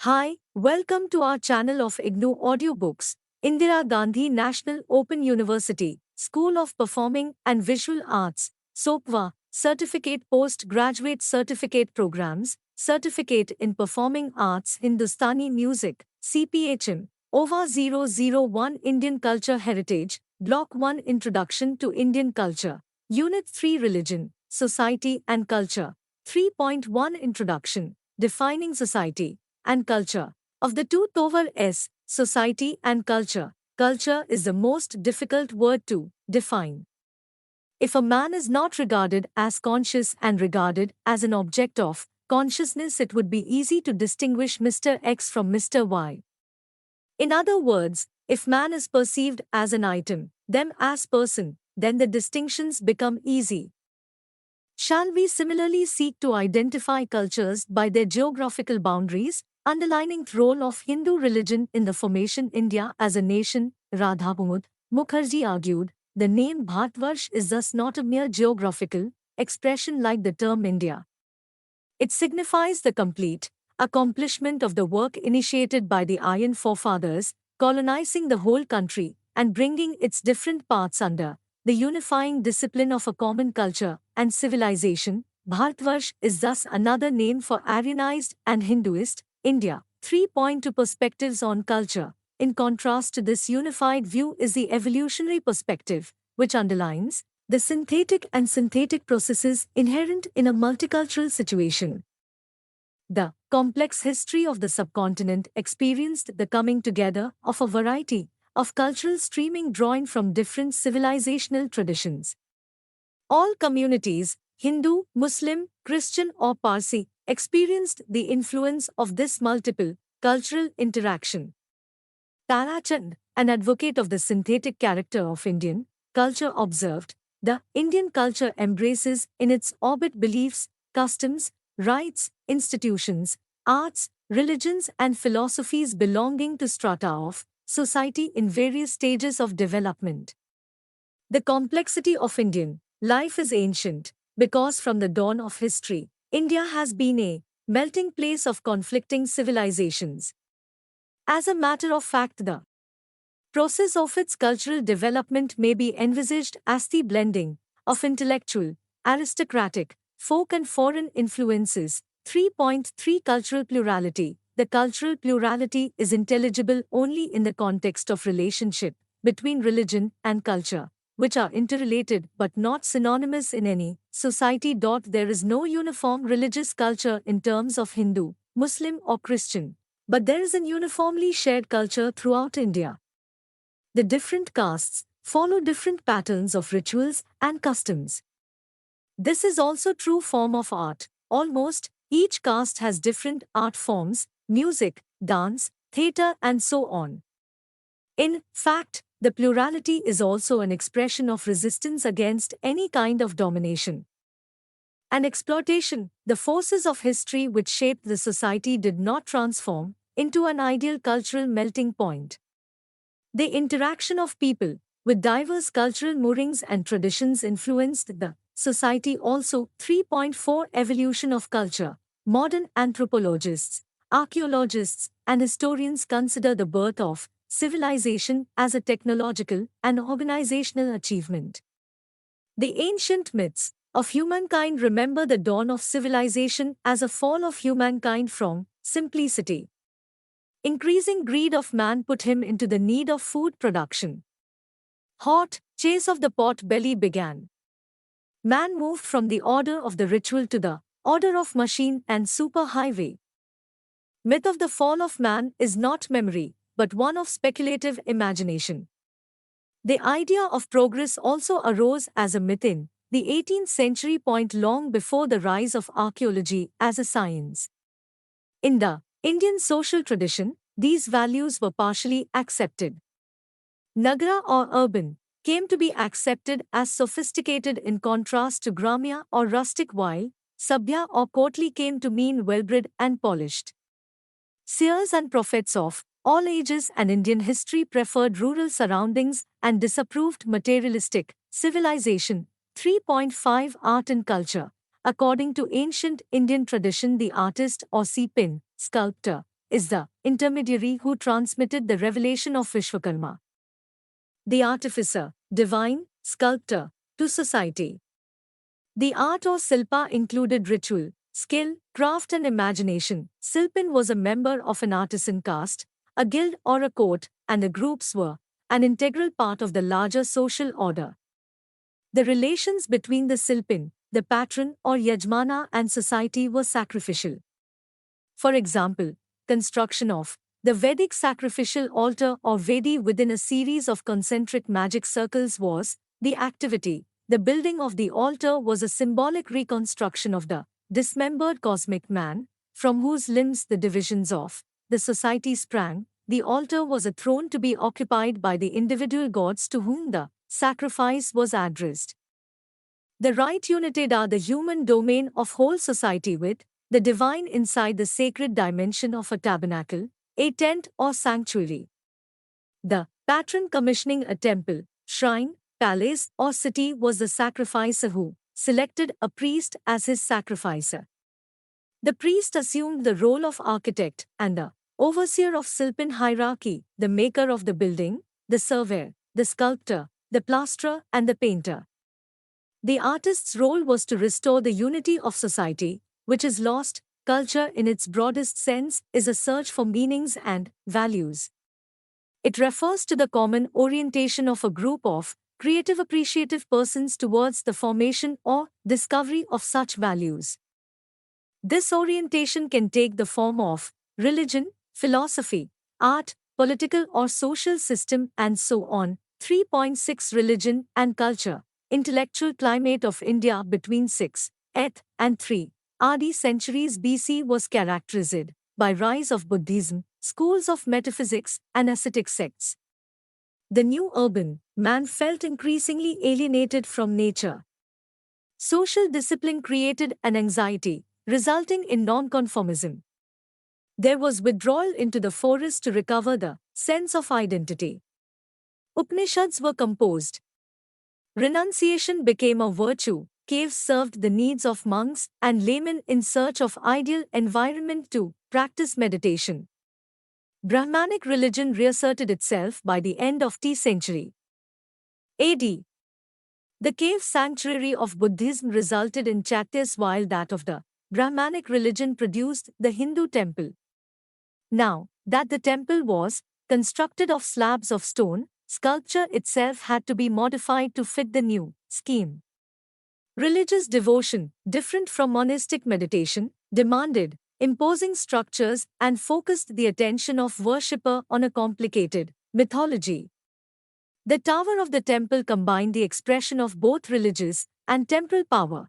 Hi, welcome to our channel of IGNOU Audiobooks, Indira Gandhi National Open University, School of Performing and Visual Arts, SOPVA, Certificate Postgraduate Certificate Programs, Certificate in Performing Arts Hindustani Music, CPAHM, OVA 001 Indian Culture Heritage, Block-1 Introduction to Indian Culture, Unit-3 Religion, Society and Culture, 3.1 Introduction, Defining Society and Culture. Of the two Tovar S, society and culture, culture is the most difficult word to define. If a man is not regarded as conscious and regarded as an object of consciousness, it would be easy to distinguish Mr. X from Mr. Y. In other words, if man is perceived as an item, them as person, then the distinctions become easy. Shall we similarly seek to identify cultures by their geographical boundaries, underlining the role of Hindu religion in the formation India as a nation? Radhamud Mukherjee argued, the name Bharatvarsh is thus not a mere geographical expression like the term India. It signifies the complete accomplishment of the work initiated by the Aryan forefathers, colonizing the whole country and bringing its different parts under the unifying discipline of a common culture and civilization. Bharatvarsh is thus another name for Aryanized and Hinduist India. 3.2 Perspectives on culture. In contrast to this unified view is the evolutionary perspective, which underlines the synthetic processes inherent in a multicultural situation. The complex history of the subcontinent experienced the coming together of a variety of cultural streaming drawing from different civilizational traditions. All communities, Hindu, Muslim, Christian or Parsi, experienced the influence of this multiple cultural interaction. Tarachand, an advocate of the synthetic character of Indian culture, observed, the Indian culture embraces in its orbit beliefs, customs, rites, institutions, arts, religions and philosophies belonging to strata of society in various stages of development. The complexity of Indian life is ancient, because from the dawn of history, India has been a melting place of conflicting civilizations. As a matter of fact, the process of its cultural development may be envisaged as the blending of intellectual, aristocratic, folk and foreign influences. 3.3 Cultural plurality. The cultural plurality is intelligible only in the context of relationship between religion and culture, which are interrelated but not synonymous in any society. There is no uniform religious culture in terms of Hindu, Muslim or Christian, but there is an uniformly shared culture throughout India. The different castes follow different patterns of rituals and customs. This is also true form of art. Almost each caste has different art forms, music, dance, theatre and so on. In fact, the plurality is also an expression of resistance against any kind of domination and exploitation. The forces of history which shaped the society did not transform into an ideal cultural melting point. The interaction of people with diverse cultural moorings and traditions influenced the society also. 3.4 Evolution of culture. Modern anthropologists, archaeologists, and historians consider the birth of civilization as a technological and organizational achievement. The ancient myths of humankind remember the dawn of civilization as a fall of humankind from simplicity. Increasing greed of man put him into the need of food production. Hot chase of the pot belly began. Man moved from the order of the ritual to the order of machine and superhighway. Myth of the fall of man is not memory, but one of speculative imagination. The idea of progress also arose as a myth in the 18th century, long before the rise of archaeology as a science. In the Indian social tradition, these values were partially accepted. Nagara or urban came to be accepted as sophisticated in contrast to Gramya or rustic, while Sabhya or courtly came to mean well-bred and polished. Seers and prophets of all ages and Indian history preferred rural surroundings and disapproved materialistic civilization. 3.5 Art and culture. According to ancient Indian tradition, the artist or sculptor is the intermediary who transmitted the revelation of Vishwakarma, the artificer, divine, sculptor, to society. The art or silpa included ritual, skill, craft and imagination. Silpin was a member of an artisan caste, a guild or a court, and the groups were an integral part of the larger social order. The relations between the silpin, the patron or yajmana and society were sacrificial. For example, construction of the Vedic sacrificial altar or Vedi within a series of concentric magic circles was the activity. The building of the altar was a symbolic reconstruction of the dismembered cosmic man, from whose limbs the divisions of the society sprang. The altar was a throne to be occupied by the individual gods to whom the sacrifice was addressed. The right united are the human domain of whole society with the divine inside the sacred dimension of a tabernacle, a tent or sanctuary. The patron commissioning a temple, shrine, palace or city was the sacrificer who selected a priest as his sacrificer. The priest assumed the role of architect and the overseer of Silpin hierarchy, the maker of the building, the surveyor, the sculptor, the plasterer and the painter. The artist's role was to restore the unity of society, which is lost. Culture in its broadest sense is a search for meanings and values. It refers to the common orientation of a group of creative appreciative persons towards the formation or discovery of such values. This orientation can take the form of religion, philosophy, art, political or social system and so on. 3.6 Religion and culture. Intellectual climate of India between 6th and 3 AD centuries BC was characterized by rise of Buddhism, schools of metaphysics and ascetic sects. The new urban man felt increasingly alienated from nature. Social discipline created an anxiety, resulting in nonconformism. There was withdrawal into the forest to recover the sense of identity. Upanishads were composed. Renunciation became a virtue. Caves served the needs of monks and laymen in search of ideal environment to practice meditation. Brahmanic religion reasserted itself by the end of the century AD. The cave sanctuary of Buddhism resulted in Chatyas while that of the Brahmanic religion produced the Hindu temple. Now that the temple was constructed of slabs of stone, sculpture itself had to be modified to fit the new scheme. Religious devotion, different from monastic meditation, demanded imposing structures and focused the attention of worshipper on a complicated mythology. The tower of the temple combined the expression of both religious and temporal power.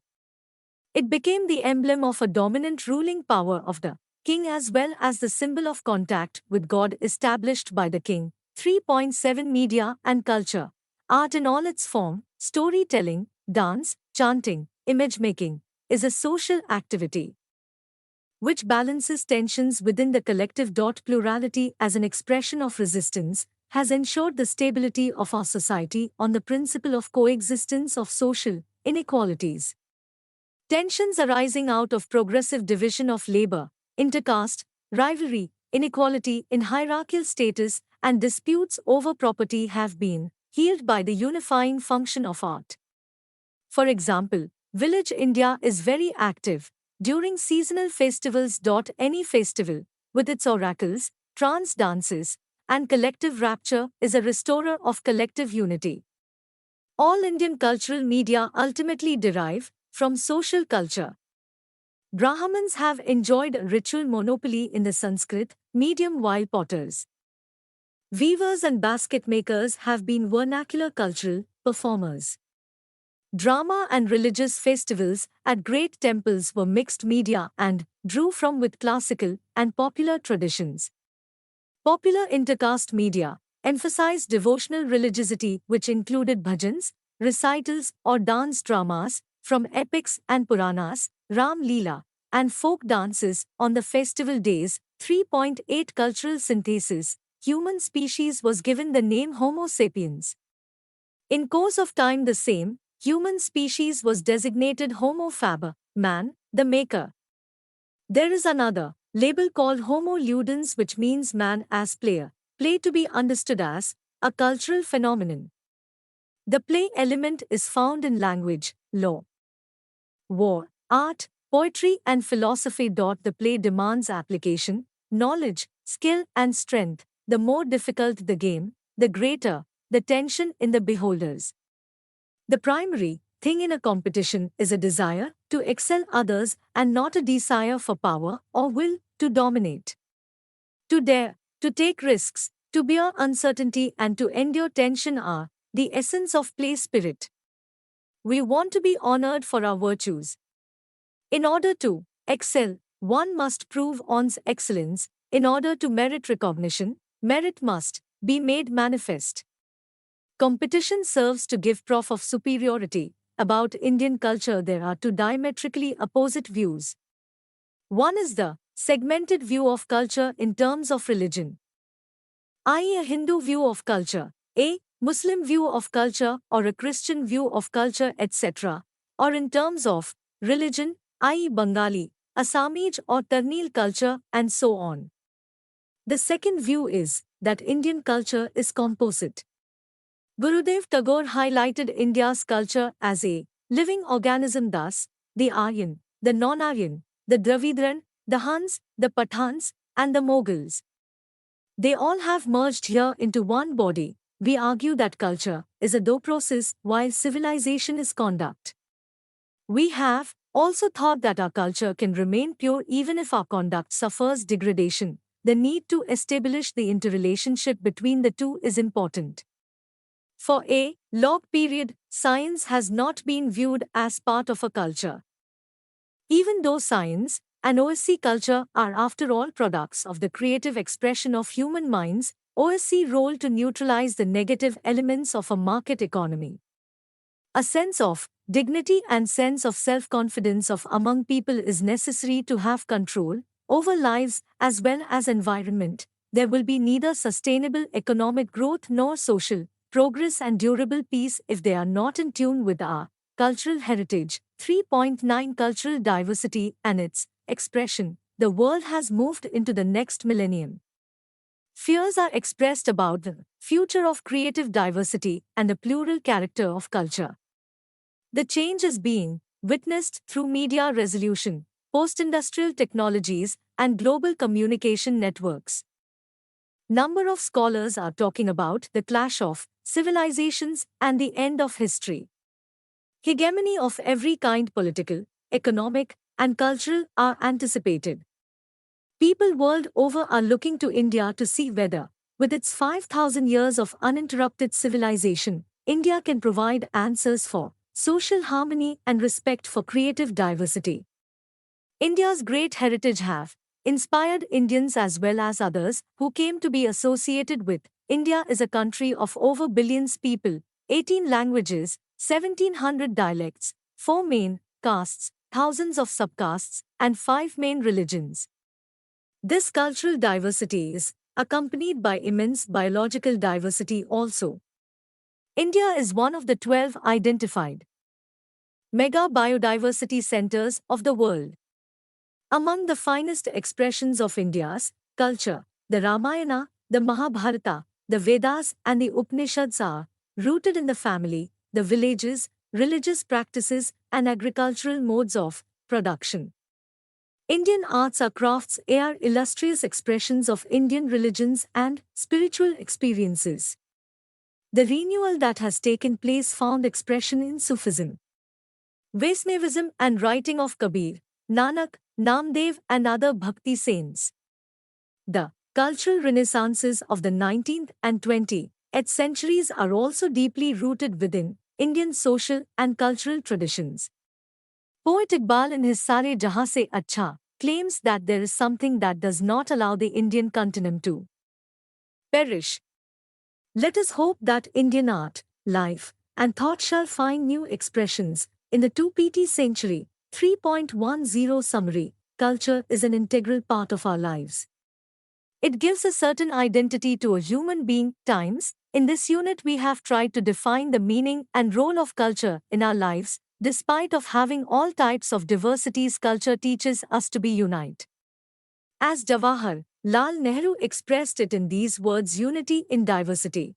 It became the emblem of a dominant ruling power of the king as well as the symbol of contact with God established by the king. 3.7 Media and culture. Art in all its form, storytelling, dance, chanting, image-making, is a social activity which balances tensions within the collective. Plurality as an expression of resistance has ensured the stability of our society on the principle of coexistence of social inequalities. Tensions arising out of progressive division of labor, intercaste, rivalry, inequality in hierarchical status, and disputes over property have been healed by the unifying function of art. For example, Village India is very active during seasonal festivals. Any festival, with its oracles, trance dances, and collective rapture, is a restorer of collective unity. All Indian cultural media ultimately derive from social culture. Brahmins have enjoyed a ritual monopoly in the Sanskrit medium while potters, weavers and basket makers have been vernacular cultural performers. Drama and religious festivals at great temples were mixed media and drew from with classical and popular traditions. Popular intercaste media emphasized devotional religiosity which included bhajans, recitals or dance dramas from epics and Puranas, Ram Leela, and folk dances on the festival days. 3.8 Cultural synthesis. Human species was given the name Homo sapiens. In course of time the same human species was designated Homo faber, man, the maker. There is another label called Homo ludens, which means man as player, play to be understood as a cultural phenomenon. The play element is found in language, law, war, art, poetry, and philosophy. The play demands application, knowledge, skill, and strength. The more difficult the game, the greater the tension in the beholders. The primary thing in a competition is a desire to excel others and not a desire for power or will to dominate. To dare, to take risks, to bear uncertainty, and to endure tension are the essence of play spirit. We want to be honored for our virtues. In order to excel, one must prove one's excellence. In order to merit recognition, merit must be made manifest. Competition serves to give proof of superiority. About Indian culture, there are two diametrically opposite views. One is the segmented view of culture in terms of religion, i.e., a Hindu view of culture, a Muslim view of culture, or a Christian view of culture, etc., or in terms of religion, i.e., Bengali, Assamese, or Tamil culture, and so on. The second view is that Indian culture is composite. Gurudev Tagore highlighted India's culture as a living organism, thus, the Aryan, the non-Aryan, the Dravidian, the Huns, the Pathans, and the Mughals. They all have merged here into one body. We argue that culture is a do process while civilization is conduct. We have also thought that our culture can remain pure even if our conduct suffers degradation. The need to establish the interrelationship between the two is important. For a long period, science has not been viewed as part of a culture. Even though science and OSC culture are after all products of the creative expression of human minds, OSC role to neutralize the negative elements of a market economy. A sense of dignity and sense of self-confidence of among people is necessary to have control over lives as well as environment. There will be neither sustainable economic growth nor social progress and durable peace if they are not in tune with our cultural heritage. 3.9 Cultural diversity and its expression. The world has moved into the next millennium. Fears are expressed about the future of creative diversity and the plural character of culture. The change is being witnessed through media resolution, post-industrial technologies, and global communication networks. Number of scholars are talking about the clash of civilizations and the end of history. Hegemony of every kind, political, economic, and cultural, are anticipated. People world over are looking to India to see whether, with its 5,000 years of uninterrupted civilization, India can provide answers for social harmony and respect for creative diversity. India's great heritage have inspired Indians as well as others who came to be associated with. India is a country of over billions people, 18 languages, 1,700 dialects, 4 main castes, thousands of subcastes, and 5 main religions. This cultural diversity is accompanied by immense biological diversity also. India is one of the 12 identified mega biodiversity centers of the world. Among the finest expressions of India's culture, the Ramayana, the Mahabharata, the Vedas, and the Upanishads are rooted in the family, the villages, religious practices, and agricultural modes of production. Indian arts or crafts are illustrious expressions of Indian religions and spiritual experiences. The renewal that has taken place found expression in Sufism, Vaishnavism, and writing of Kabir, Nanak, Namdev, and other Bhakti saints. The cultural renaissances of the 19th and 20th centuries are also deeply rooted within Indian social and cultural traditions. Poet Iqbal in his Sare Jahan Se Achha claims that there is something that does not allow the Indian continent to perish. Let us hope that Indian art, life, and thought shall find new expressions in the 2nd century. 3.10 Summary. Culture is an integral part of our lives. It gives a certain identity to a human being. Times. In this unit we have tried to define the meaning and role of culture in our lives. Despite of having all types of diversities, culture teaches us to be unite. As Jawahar Lal Nehru expressed it in these words, unity in diversity.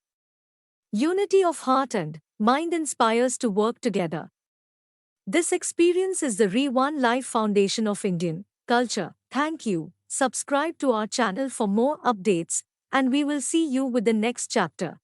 Unity of heart and mind inspires to work together. This experience is the One Life foundation of Indian culture. Thank you. Subscribe to our channel for more updates, and we will see you with the next chapter.